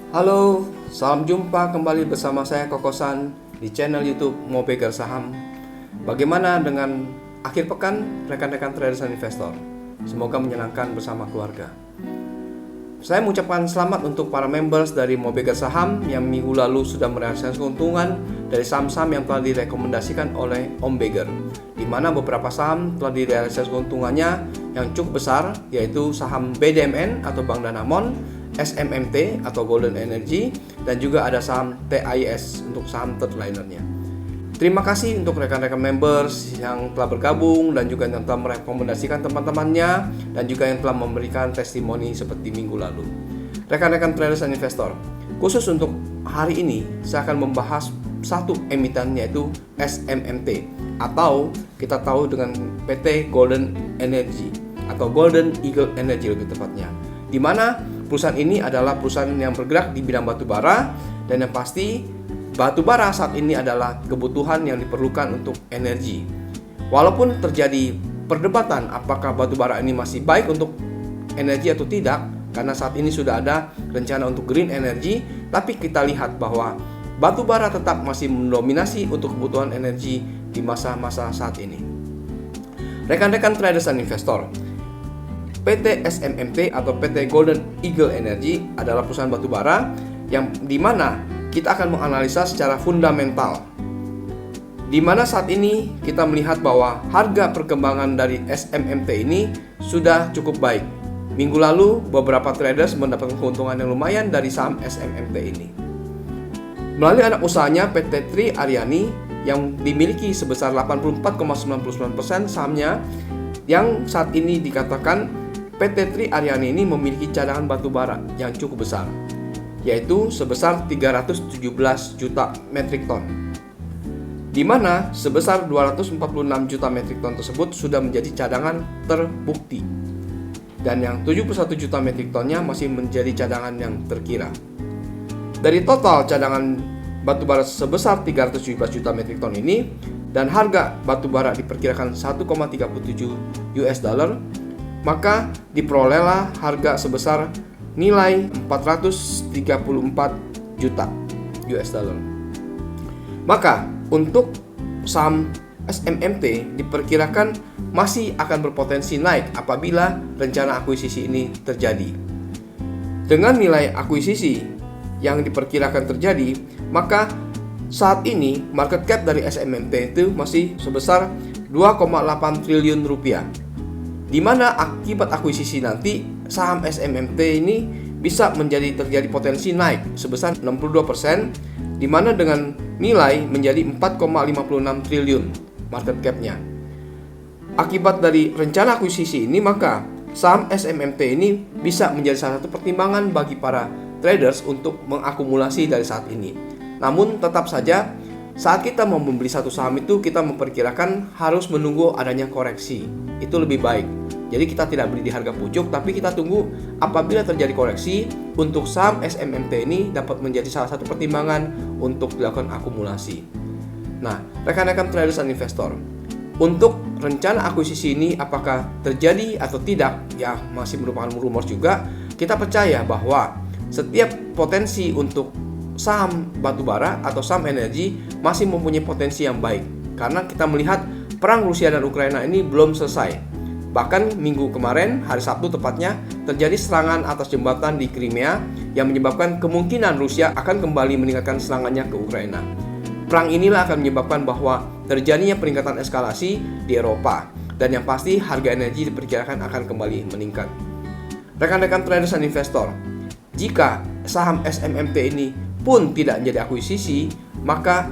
Halo, salam jumpa kembali bersama saya Kokosan di channel YouTube Mobeger Saham. Bagaimana dengan akhir pekan rekan-rekan traders dan investor? Semoga menyenangkan bersama keluarga. Saya mengucapkan selamat untuk para members dari Mobeger Saham yang minggu lalu sudah merealisasikan keuntungan dari saham-saham yang telah direkomendasikan oleh Om Beger, di mana beberapa saham telah direalisasikan keuntungannya yang cukup besar, yaitu saham BDMN atau Bank Danamon, SMMT atau Golden Energy, dan juga ada saham TIS untuk saham third linernya. Terima kasih untuk rekan-rekan members yang telah bergabung dan juga yang telah merekomendasikan teman-temannya dan juga yang telah memberikan testimoni seperti minggu lalu. Rekan-rekan traders dan investor, khusus untuk hari ini saya akan membahas satu emiten, yaitu SMMT atau kita tahu dengan PT Golden Energy atau Golden Eagle Energy lebih tepatnya, di mana perusahaan ini adalah perusahaan yang bergerak di bidang batu bara, dan yang pasti batu bara saat ini adalah kebutuhan yang diperlukan untuk energi. Walaupun terjadi perdebatan apakah batu bara ini masih baik untuk energi atau tidak, karena saat ini sudah ada rencana untuk green energy, tapi kita lihat bahwa batu bara tetap masih mendominasi untuk kebutuhan energi di masa-masa saat ini. Rekan-rekan traders dan investor, PT SMMT atau PT Golden Eagle Energy adalah perusahaan batubara yang dimana kita akan menganalisa secara fundamental, dimana saat ini kita melihat bahwa harga perkembangan dari SMMT ini sudah cukup baik. Minggu lalu beberapa traders mendapatkan keuntungan yang lumayan dari saham SMMT ini. Melalui anak usahanya PT Tri Aryani yang dimiliki sebesar 84,99% sahamnya, yang saat ini dikatakan PT Tri Aryani ini memiliki cadangan batubara yang cukup besar, yaitu sebesar 317 juta metrik ton, di mana sebesar 246 juta metrik ton tersebut sudah menjadi cadangan terbukti, dan yang 71 juta metrik tonnya masih menjadi cadangan yang terkira. Dari total cadangan batubara sebesar 317 juta metrik ton ini, dan harga batubara diperkirakan 1,37 US dollar, maka diperolehlah harga sebesar nilai 434 juta US dollar. Maka untuk saham SMMT diperkirakan masih akan berpotensi naik apabila rencana akuisisi ini terjadi. Dengan nilai akuisisi yang diperkirakan terjadi, maka saat ini market cap dari SMMT itu masih sebesar 2,8 triliun rupiah. Di mana akibat akuisisi nanti saham SMMT ini bisa terjadi potensi naik sebesar 62%, di mana dengan nilai menjadi 4,56 triliun market cap-nya. Akibat dari rencana akuisisi ini, maka saham SMMT ini bisa menjadi salah satu pertimbangan bagi para traders untuk mengakumulasi dari saat ini. Namun tetap saja saat kita mau membeli satu saham itu kita memperkirakan harus menunggu adanya koreksi. Itu lebih baik. Jadi kita tidak beli di harga pucuk, tapi kita tunggu apabila terjadi koreksi untuk saham SMMT ini dapat menjadi salah satu pertimbangan untuk dilakukan akumulasi. Nah, rekan-rekan traders dan investor, untuk rencana akuisisi ini apakah terjadi atau tidak, ya masih merupakan rumor juga. Kita percaya bahwa setiap potensi untuk saham batubara atau saham energi masih mempunyai potensi yang baik, karena kita melihat perang Rusia dan Ukraina ini belum selesai. Bahkan minggu kemarin, hari Sabtu tepatnya, terjadi serangan atas jembatan di Crimea yang menyebabkan kemungkinan Rusia akan kembali meningkatkan serangannya ke Ukraina. Perang inilah akan menyebabkan bahwa terjadinya peningkatan eskalasi di Eropa, dan yang pasti harga energi diperkirakan akan kembali meningkat. Rekan-rekan traders dan investor, jika saham SMMT ini pun tidak menjadi akuisisi, maka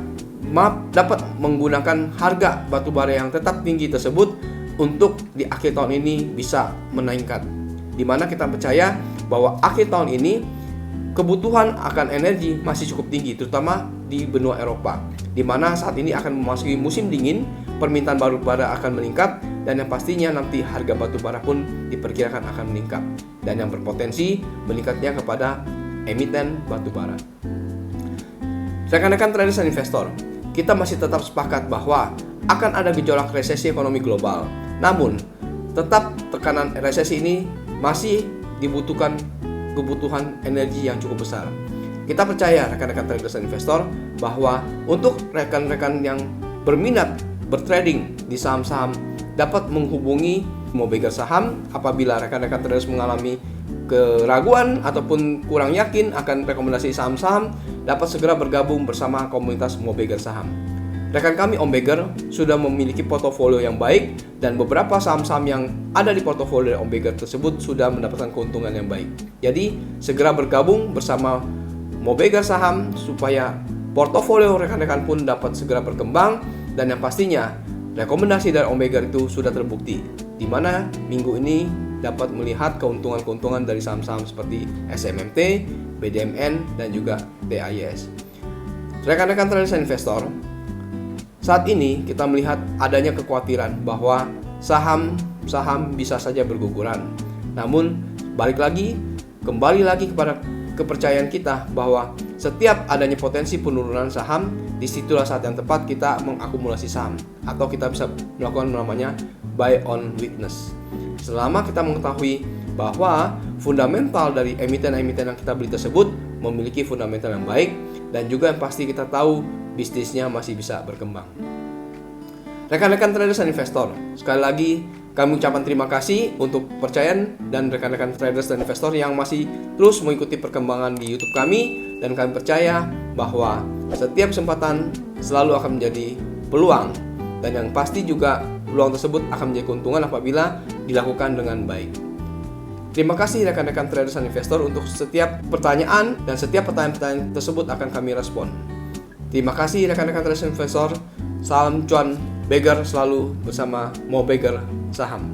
dapat menggunakan harga batubara yang tetap tinggi tersebut untuk di akhir tahun ini bisa meningkat, di mana kita percaya bahwa akhir tahun ini kebutuhan akan energi masih cukup tinggi, terutama di benua Eropa, di mana saat ini akan memasuki musim dingin, permintaan batubara akan meningkat, dan yang pastinya nanti harga batubara pun diperkirakan akan meningkat, dan yang berpotensi meningkatnya kepada emiten batubara. Rekan-rekan traders dan investor, kita masih tetap sepakat bahwa akan ada gejolak resesi ekonomi global. Namun, tetap tekanan resesi ini masih dibutuhkan kebutuhan energi yang cukup besar. Kita percaya rekan-rekan traders dan investor bahwa untuk rekan-rekan yang berminat bertrading di saham-saham dapat menghubungi Mobeger Saham apabila rekan-rekan traders mengalami keraguan ataupun kurang yakin akan rekomendasi saham-saham, dapat segera bergabung bersama komunitas Mobeger Saham. Rekan kami Om Beger sudah memiliki portofolio yang baik dan beberapa saham-saham yang ada di portofolio Om Beger tersebut sudah mendapatkan keuntungan yang baik. Jadi segera bergabung bersama Mobeger Saham supaya portofolio rekan-rekan pun dapat segera berkembang, dan yang pastinya rekomendasi dari Om Beger itu sudah terbukti, di mana minggu ini dapat melihat keuntungan-keuntungan dari saham-saham seperti SMMT, BDMN, dan juga TAIS. Rekan-rekan traders dan investor, saat ini kita melihat adanya kekhawatiran bahwa saham-saham bisa saja berguguran. Namun kembali lagi kepada kepercayaan kita bahwa setiap adanya potensi penurunan saham, disitulah saat yang tepat kita mengakumulasi saham, atau kita bisa melakukan namanya buy on weakness. Selama kita mengetahui bahwa fundamental dari emiten-emiten yang kita beli tersebut memiliki fundamental yang baik, dan juga yang pasti kita tahu bisnisnya masih bisa berkembang. Rekan-rekan traders dan investor, sekali lagi kami ucapkan terima kasih untuk kepercayaan dan rekan-rekan traders dan investor yang masih terus mengikuti perkembangan di YouTube kami, dan kami percaya bahwa setiap kesempatan selalu akan menjadi peluang, dan yang pasti juga peluang tersebut akan menjadi keuntungan apabila dilakukan dengan baik. Terima kasih rekan-rekan traders dan investor untuk setiap pertanyaan, dan setiap pertanyaan tersebut akan kami respon. Terima kasih rekan-rekan traders dan investor. Salam cuan Beger selalu bersama Mobeger Saham.